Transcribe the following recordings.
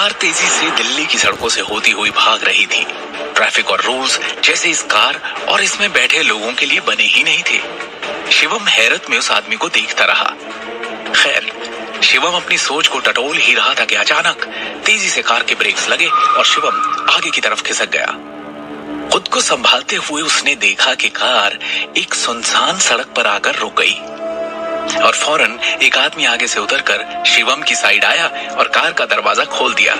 Car तेजी से दिल्ली की सड़कों से होती हुई भाग रही थी। ट्रैफिक और रूल्स जैसे इस कार और इसमें बैठे लोगों के लिए बने ही नहीं थे। शिवम हैरत में उस आदमी को देखता रहा। खैर, शिवम अपनी सोच को टटोल ही रहा था कि अचानक तेजी से कार के ब्रेक्स लगे और शिवम आगे की तरफ खिसक गया। खुद को संभालते हुए उसने देखा कि कार एक सुनसान सड़क पर आकर रुक गई और फौरन एक आदमी आगे से उतरकर शिवम की साइड आया और कार का दरवाजा खोल दिया।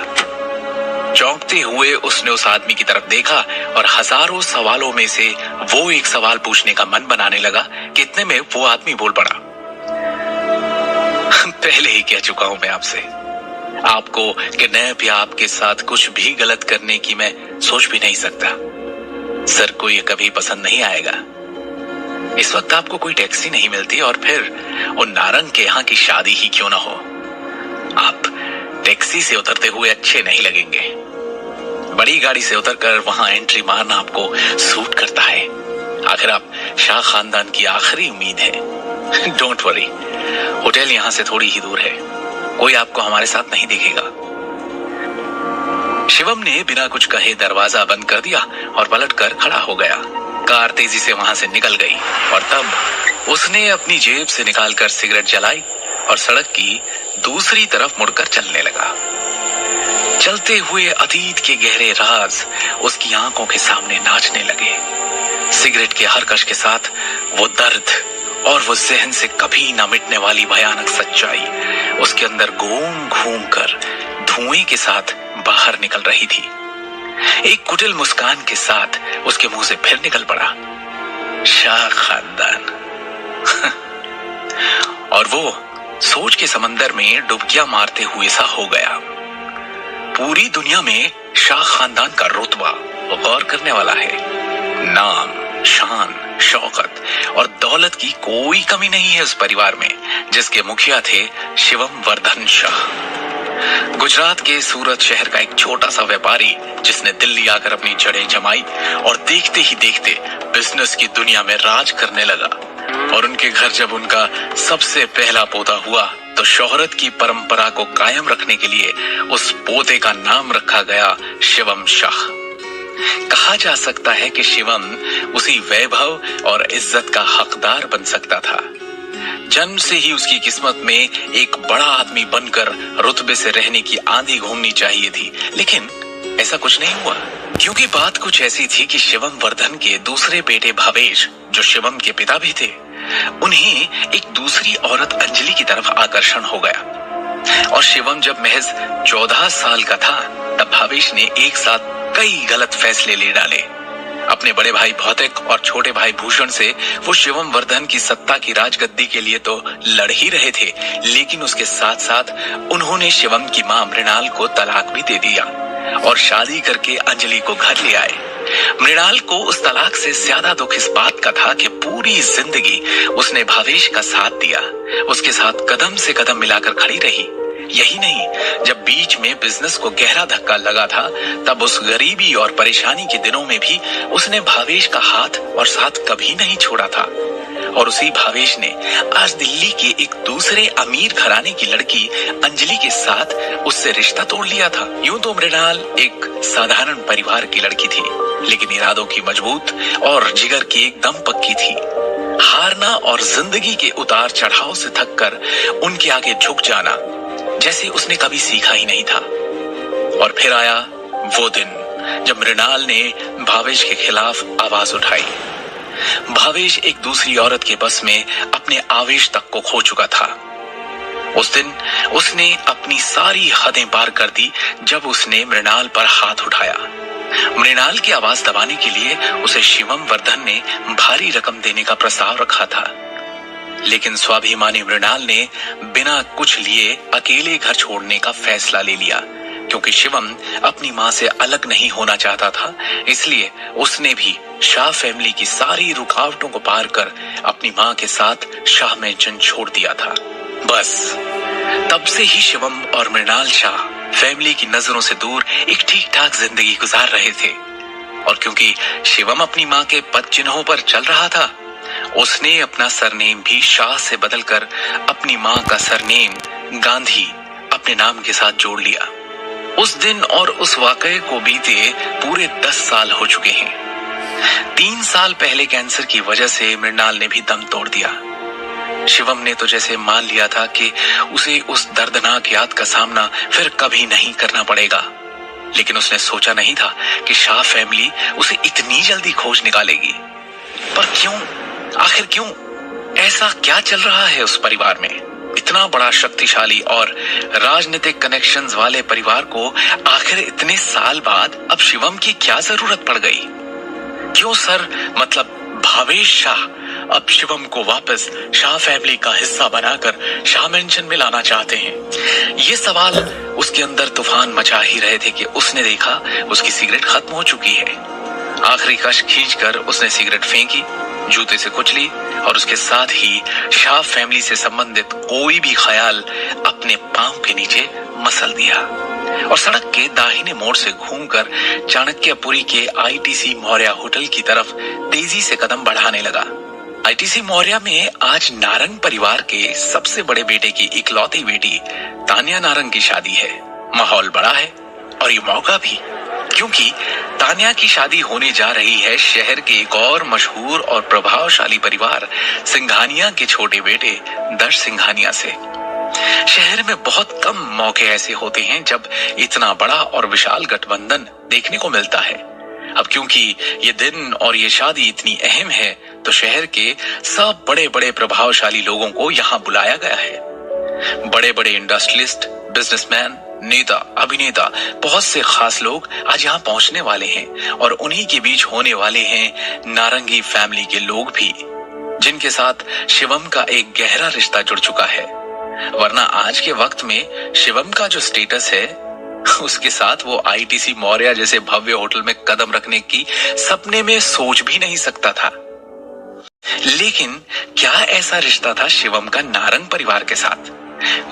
चौंकते हुए उसने उस आदमी की तरफ देखा और हजारों सवालों में से वो एक सवाल पूछने का मन बनाने लगा कि इतने में वो आदमी बोल पड़ा। पहले ही कह चुका हूं मैं आपसे, आपको किडनैप या आपके साथ कुछ भी गलत करने की मैं सोच भी नहीं सकता। सर को ये कभी पसंद नहीं आएगा। इस वक्त आपको कोई टैक्सी नहीं मिलती और फिर उन नारंग के यहाँ की शादी ही क्यों ना हो। आप टैक्सी से उतरते हुए अच्छे नहीं लगेंगे। बड़ी गाड़ी से उतरकर वहां एंट्री मारना आपको सूट करता है। आखिर आप शाह खानदान की आखिरी उम्मीद है। डोंट वरी, होटल यहाँ से थोड़ी ही दूर है। कोई आपको हमारे साथ नहीं देखेगा। शिवम ने बिना कुछ कहे दरवाजा बंद कर दिया और पलटकर खड़ा हो गया। कार तेजी से वहां से निकल गई और तब उसने अपनी जेब से निकालकर सिगरेट जलाई और सड़क की दूसरी तरफ मुड़कर चलने लगा। चलते हुए अतीत के गहरे राज उसकी आंखों के सामने नाचने लगे। सिगरेट के हर कश के साथ वो दर्द और वो जहन से कभी न मिटने वाली भयानक सच्चाई उसके अंदर घूम घूम कर धुएं के साथ बाहर निकल रही थी। एक कुटिल मुस्कान के साथ उसके मुंह से फिर निकल पड़ा, शाह खानदान। और वो सोच के समंदर में डुबकियां मारते हुए सा हो गया। पूरी दुनिया में शाह खानदान का रुतबा गौर करने वाला है। नाम, शान, शौकत और दौलत की कोई कमी नहीं है उस परिवार में, जिसके मुखिया थे शिवम वर्धन शाह। गुजरात के सूरत शहर का एक छोटा सा व्यापारी जिसने दिल्ली आकर अपनी जड़ें जमाई और देखते ही देखते बिजनेस की दुनिया में राज करने लगा। और उनके घर जब उनका सबसे पहला पोता हुआ तो शोहरत की परंपरा को कायम रखने के लिए उस पोते का नाम रखा गया शिवम शाह। कहा जा सकता है कि शिवम उसी वैभव और इज्जत का हकदार बन सकता था। जन्म से ही उसकी किस्मत में एक बड़ा आदमी बनकर रुतबे से रहने की आंधी घूमनी चाहिए थी, लेकिन ऐसा कुछ नहीं हुआ। क्योंकि बात कुछ ऐसी थी कि शिवम वर्धन के दूसरे बेटे भावेश, जो शिवम के पिता भी थे, उन्हें एक दूसरी औरत अंजलि की तरफ आकर्षण हो गया। और शिवम जब महज 14 साल का था तब भावेश ने एक साथ कई गलत फैसले ले डाले। अपने बड़े भाई भौतिक और छोटे भाई भूषण से वो शिवम वर्धन की सत्ता की राजगद्दी के लिए तो लड़ ही रहे थे, लेकिन उसके साथ साथ उन्होंने शिवम की मां मृणाल को तलाक भी दे दिया और शादी करके अंजलि को घर ले आए। मृणाल को उस तलाक से ज्यादा दुख इस बात का था कि पूरी जिंदगी उसने भावेश का साथ दिया, उसके साथ कदम से कदम मिलाकर खड़ी रही। यही नहीं, जब बीच में बिजनेस को गहरा धक्का लगा था तब उस गरीबी और परेशानी के दिनों में भी उसने भावेश का हाथ और साथ कभी नहीं छोड़ा था। और उसी भावेश ने आज दिल्ली के एक दूसरे अमीर घराने की लड़की अंजलि के साथ उससे रिश्ता तोड़ लिया था। यूं तो मृणाल एक साधारण परिवार की लड़की थी, लेकिन इरादों की मजबूत और जिगर की एकदम पक्की थी। हारना और जिंदगी के उतार चढ़ाव से थककर उनके आगे झुक जाना जैसे उसने कभी सीखा ही नहीं था। और फिर आया वो दिन जब मृणाल ने भावेश के खिलाफ आवाज उठाई। भावेश एक दूसरी औरत के बस में अपने आवेश तक को खो चुका था। उस दिन उसने अपनी सारी हदें पार कर दी जब उसने मृणाल पर हाथ उठाया। मृणाल की आवाज दबाने के लिए उसे शिवम वर्धन ने भारी रकम देने का प्रस्ताव रखा था, लेकिन स्वाभिमानी मृणाल ने बिना कुछ लिए अकेले घर छोड़ने का फैसला ले लिया। क्योंकि शिवम अपनी मां से अलग नहीं होना चाहता था, इसलिए उसने भी शाह फैमिली की सारी रुकावटों को पार कर अपनी मां के साथ शाह में छोड़ दिया था। बस तब से ही शिवम और मृणाल शाह फैमिली की नजरों से दूर एक ठीक ठाक जिंदगी गुजार रहे थे। और क्योंकि शिवम अपनी मां के पद चिन्हों पर चल रहा था, उसने अपना सरनेम भी शाह से बदलकर अपनी मां का सरनेम गांधी अपने नाम के साथ जोड़ लिया। उस दिन और उस वाकये को बीते पूरे 10 साल हो चुके हैं। 3 साल पहले कैंसर की वजह से मृणाल ने भी दम तोड़ दिया। शिवम ने तो जैसे मान लिया था कि उसे उस दर्दनाक याद का सामना फिर कभी नहीं करना पड़ेगा, लेकिन उसने सोचा नहीं था कि शाह फैमिली उसे इतनी जल्दी खोज निकालेगी। पर क्यों, आखिर क्यों? ऐसा क्या चल रहा है उस परिवार में? इतना बड़ा शक्तिशाली और राजनीतिक कनेक्शंस वाले परिवार को आखिर इतने साल बाद अब शिवम की क्या जरूरत पड़ गई? क्यों सर, मतलब भावेश शाह अब शिवम को वापस शाह फैमिली का हिस्सा बनाकर शाह मेंशन में लाना चाहते हैं? ये सवाल उसके अंदर तूफान मचा ही रहे थे कि उसने देखा उसकी सिगरेट खत्म हो चुकी है। आखिरी कश खींचकर उसने सिगरेट फेंकी, जूते से कुचली और उसके साथ ही शाह फैमिली से संबंधित कोई भी ख्याल अपने पांव के नीचे मसल दिया और सड़क के दाहिने मोड़ से घूमकर चाणक्यपुरी के आईटीसी मौर्य होटल की तरफ तेजी से कदम बढ़ाने लगा। आईटीसी मौर्य में आज नारंग परिवार के सबसे बड़े बेटे की इकलौती बेटी तान्या नारंग की शादी है। माहौल बड़ा है और ये मौका भी, क्योंकि तान्या की शादी होने जा रही है शहर के एक और मशहूर और प्रभावशाली परिवार सिंघानिया के छोटे बेटे दर्श सिंघानिया से। शहर में बहुत कम मौके ऐसे होते हैं जब इतना बड़ा और विशाल गठबंधन देखने को मिलता है। अब क्योंकि ये दिन और ये शादी इतनी अहम है, तो शहर के सब बड़े बड़े प्रभावशाली लोगों को यहाँ बुलाया गया है। बड़े बड़े इंडस्ट्रियलिस्ट, बिजनेसमैन, नेता, अभिनेता, बहुत से खास लोग आज यहाँ पहुंचने वाले हैं और उन्हीं के बीच होने वाले हैं नारंगी फैमिली के लोग भी, जिनके साथ शिवम का एक गहरा रिश्ता जुड़ चुका है। वरना आज के वक्त में शिवम का जो स्टेटस है, उसके साथ वो आईटीसी मौर्य जैसे भव्य होटल में कदम रखने की सपने में सोच भी नहीं सकता था। लेकिन क्या ऐसा रिश्ता था शिवम का नारंग परिवार के साथ?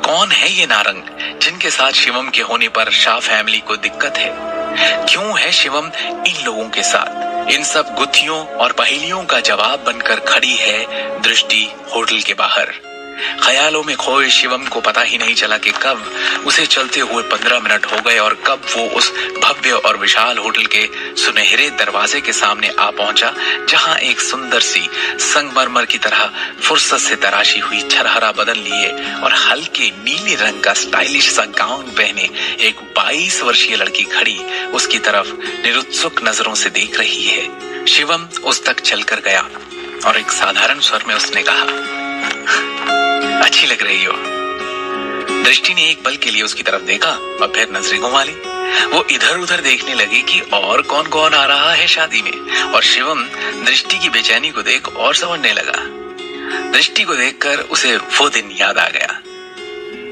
कौन है ये नारंग जिनके साथ शिवम के होने पर शाह फैमिली को दिक्कत है? क्यों है शिवम इन लोगों के साथ? इन सब गुत्थियों और पहेलियों का जवाब बनकर खड़ी है दृष्टि होटल के बाहर। ख्यालों में खोए शिवम को पता ही नहीं चला कि कब उसे चलते हुए 15 मिनट हो गए और कब वो उस भव्य और विशाल होटल के सुनहरे दरवाजे के सामने आ पहुंचा, जहां एक सुंदर सी संगमरमर की तरह फुर्सत से तराशी हुई छरहरा बदन लिए और हल्के नीले रंग का स्टाइलिश सा गाउन पहने एक 22 वर्षीय लड़की खड़ी उसकी तरफ निरुत्सुक नजरों से देख रही है। शिवम उस तक चलकर गया और एक साधारण स्वर में उसने कहा, अच्छी लग रही हो। दृष्टि ने एक पल के लिए उसकी तरफ देखा और फिर नजरें घुमा ली। वो इधर उधर देखने लगी कि और कौन कौन आ रहा है शादी में, और शिवम दृष्टि की बेचैनी को देख और समझने लगा। दृष्टि को देखकर उसे वो दिन याद आ गया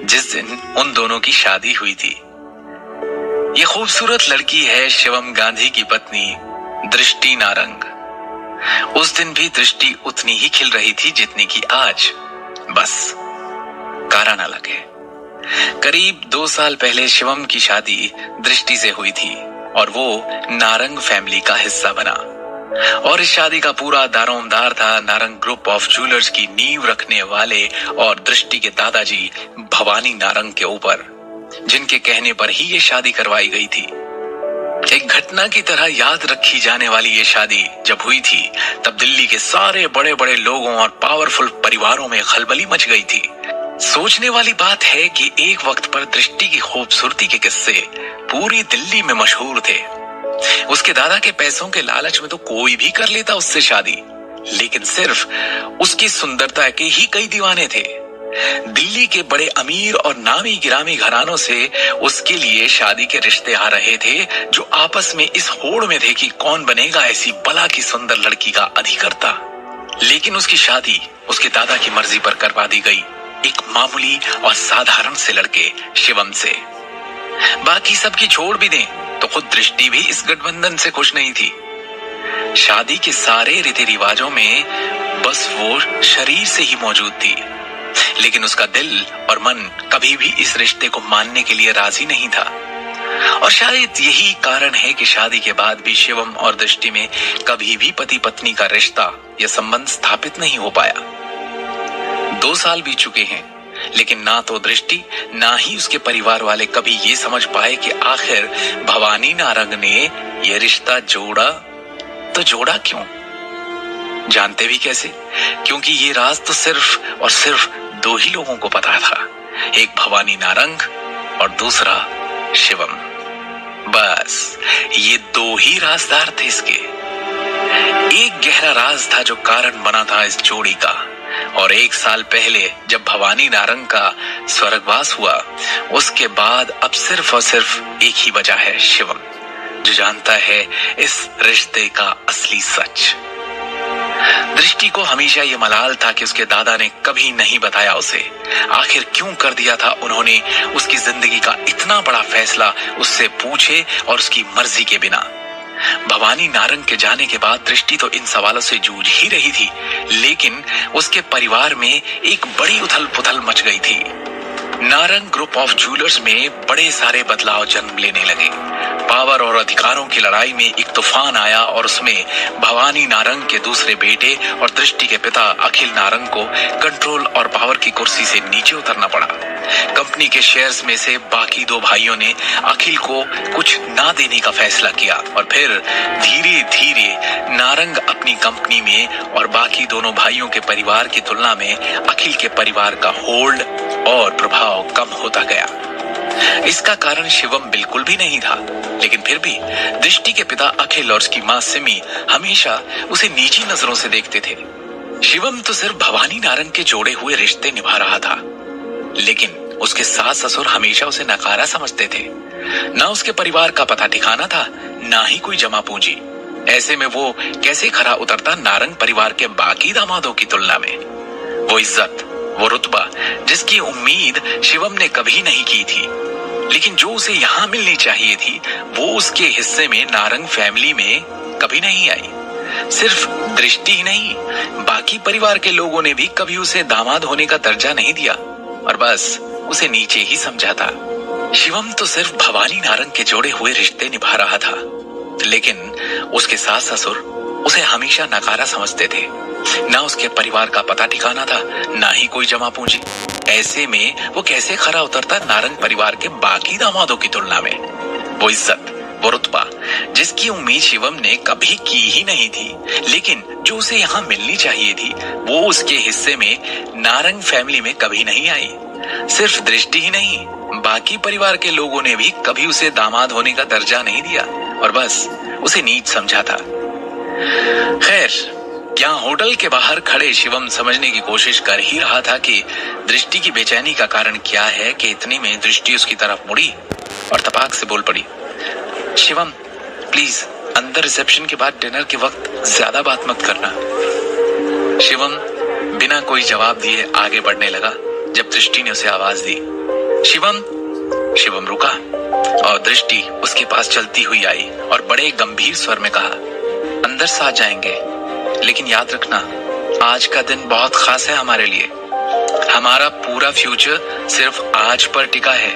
जिस दिन उन दोनों की शादी हुई थी। ये खूबसूरत लड़की है शिवम गांधी की पत्नी दृष्टि नारंग। उस दिन भी दृष्टि उतनी ही खिल रही थी जितनी की आज, बस कारा ना लगे। करीब 2 साल पहले शिवम की शादी दृष्टि से हुई थी और वो नारंग फैमिली का हिस्सा बना, और इस शादी का पूरा दारोमदार था नारंग ग्रुप ऑफ ज्वेलर्स की नींव रखने वाले और दृष्टि के दादाजी भवानी नारंग के ऊपर, जिनके कहने पर ही ये शादी करवाई गई थी। एक घटना की तरह याद रखी जाने वाली ये शादी जब हुई थी, तब दिल्ली के सारे बड़े बड़े लोगों और पावरफुल परिवारों में खलबली मच गई थी। सोचने वाली बात है कि एक वक्त पर दृष्टि की खूबसूरती के किस्से पूरी दिल्ली में मशहूर थे। उसके दादा के पैसों के लालच में तो कोई भी कर लेता उससे शादी, लेकिन सिर्फ उसकी सुंदरता के ही कई दीवाने थे। दिल्ली के बड़े अमीर और नामी गिरामी घरानों से उसके लिए शादी के रिश्ते आ रहे थे, जो आपस में इस होड़ में थे कि कौन बनेगा ऐसी बला की सुंदर लड़की का अधिकर्ता। लेकिन उसकी शादी उसके दादा की मर्जी पर करवा दी गई, एक मामूली और साधारण से लड़के शिवम से। बाकी सबकी छोड़ भी दें तो खुद दृष्टि भी इस गठबंधन से खुश नहीं थी। शादी के सारे रीति रिवाजों में बस वो शरीर से ही मौजूद थी, लेकिन उसका दिल और मन कभी भी इस रिश्ते को मानने के लिए राजी नहीं था। और शायद यही कारण है कि शादी के बाद भी शिवम और दृष्टि में कभी भी पति पत्नी का रिश्ता या संबंध स्थापित नहीं हो पाया। 2 साल बीत चुके हैं, लेकिन ना तो दृष्टि ना ही उसके परिवार वाले कभी ये समझ पाए कि आखिर भवानी नारंग ने ये रिश्ता जोड़ा तो जोड़ा क्यों। जानते भी कैसे? क्योंकि ये राज तो सिर्फ और सिर्फ दो ही लोगों को पता था, एक भवानी नारंग और दूसरा शिवम। बस ये दो ही राजदार थे इसके। एक गहरा राज था जो कारण बना था इस जोड़ी का, और 1 साल पहले जब भवानी नारंग का स्वर्गवास हुआ, उसके बाद अब सिर्फ और सिर्फ एक ही वजह है, शिवम, जो जानता है इस रिश्ते का असली सच। दृष्टि को हमेशा ये मलाल था कि उसके दादा ने कभी नहीं बताया उसे आखिर क्यों कर दिया था उन्होंने उसकी जिंदगी का इतना बड़ा फैसला उससे पूछे और उसकी मर्जी के बिना। भवानी नारंग के जाने के बाद दृष्टि तो इन सवालों से जूझ ही रही थी, लेकिन उसके परिवार में एक बड़ी उथल पुथल मच गई थी। नारंग ग्रुप ऑफ ज्वेलर्स में बड़े सारे बदलाव जन्म लेने लगे। पावर और अधिकारों की लड़ाई में एक तूफान आया और उसमें भवानी नारंग के दूसरे बेटे और दृष्टि के पिता अखिल नारंग को कंट्रोल और पावर की कुर्सी से नीचे उतरना पड़ा। कंपनी के शेयर्स में से बाकी 2 भाइयों ने अखिल को कुछ ना देने का फैसला किया और फिर धीरे धीरे नारंग अपनी कंपनी में और बाकी दोनों भाइयों के परिवार की तुलना में अखिल के परिवार का होल्ड और प्रभाव कम होता गया। इसका कारण शिवम बिल्कुल भी नहीं था, लेकिन फिर भी दृष्टि के पिता अखिल और उसकी मां सिमी हमेशा उसे नीची नजरों से देखते थे। शिवम तो सिर्फ भवानी नारंग के जोड़े हुए रिश्ते निभा रहा था, लेकिन उसके सास ससुर हमेशा उसे नकारा समझते थे। ना उसके परिवार का पता ठिकाना था, ना ही कोई जमा पूंजी। ऐसे में वो कैसे खरा उतरता नारंग परिवार के बाकी दामादों की तुलना में। वो इज्जत, वो रुतबा जिसकी उम्मीद शिवम ने कभी नहीं की थी, लेकिन जो उसे यहाँ मिलनी चाहिए थी, वो उसके हिस्से में नारंग फैमिली में कभी नहीं आई। सिर्फ दृष्टि ही नहीं, बाकी परिवार के लोगों ने भी कभी उसे दामाद होने का दर्जा नहीं दिया और बस उसे नीचे ही समझा था। शिवम तो सिर्फ भवानी नारंग के जोड़े हुए रिश्ते निभा रहा था, लेकिन उसके सास ससुर उसे हमेशा नकारा समझते थे। ना उसके परिवार का पता ठिकाना था, ना ही कोई जमा पूंजी। ऐसे में वो कैसे खरा उतरता नारंग परिवार के बाकी दामादों की तुलना में। वो इज्जत, वो रुतबा जिसकी उम्मीद शिवम ने कभी की ही नहीं थी, लेकिन जो उसे यहाँ मिलनी चाहिए थी, वो उसके हिस्से में नारंग फैमिली में कभी नहीं आई। सिर्फ दृष्टि ही नहीं, बाकी परिवार के लोगों ने भी कभी उसे दामाद होने का दर्जा नहीं दिया और बस उसे नीच समझा था। खैर, यहाँ होटल के बाहर खड़े शिवम समझने की कोशिश कर ही रहा था कि दृष्टि की बेचैनी का कारण क्या है कि इतने में दृष्टि उसकी तरफ मुड़ी और तपाक से बोल पड़ी, शिवम प्लीज अंदर रिसेप्शन के बाद डिनर के वक्त ज्यादा बात मत करना। शिवम बिना कोई जवाब दिए आगे बढ़ने लगा जब दृष्टि ने उसे आवाज दी, शिवम। शिवम रुका और दृष्टि उसके पास चलती हुई आई और बड़े गंभीर स्वर में कहा, अंदर साथ जाएंगे, लेकिन याद रखना आज का दिन बहुत खास है हमारे लिए। हमारा पूरा फ्यूचर सिर्फ आज पर टिका है।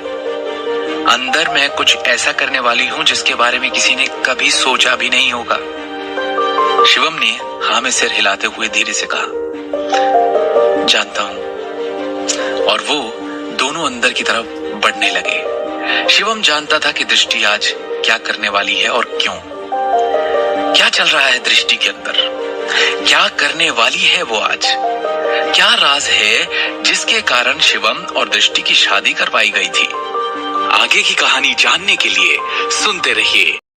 अंदर मैं कुछ ऐसा करने वाली हूँ जिसके बारे में किसी ने कभी सोचा भी नहीं होगा। शिवम ने हाँ में सिर हिलाते हुए धीरे से कहा, जानता हूँ। और वो दोनों अंदर की तरफ बढ़ने लगे। शिवम जानता था कि दृष्टि आज क्या करने वाली है और क्यों। क्या चल रहा है दृष्टि के अंदर, क्या करने वाली है वो आज, क्या राज है जिसके कारण शिवम और दृष्टि की शादी करवाई गई थी। आगे की कहानी जानने के लिए सुनते रहिए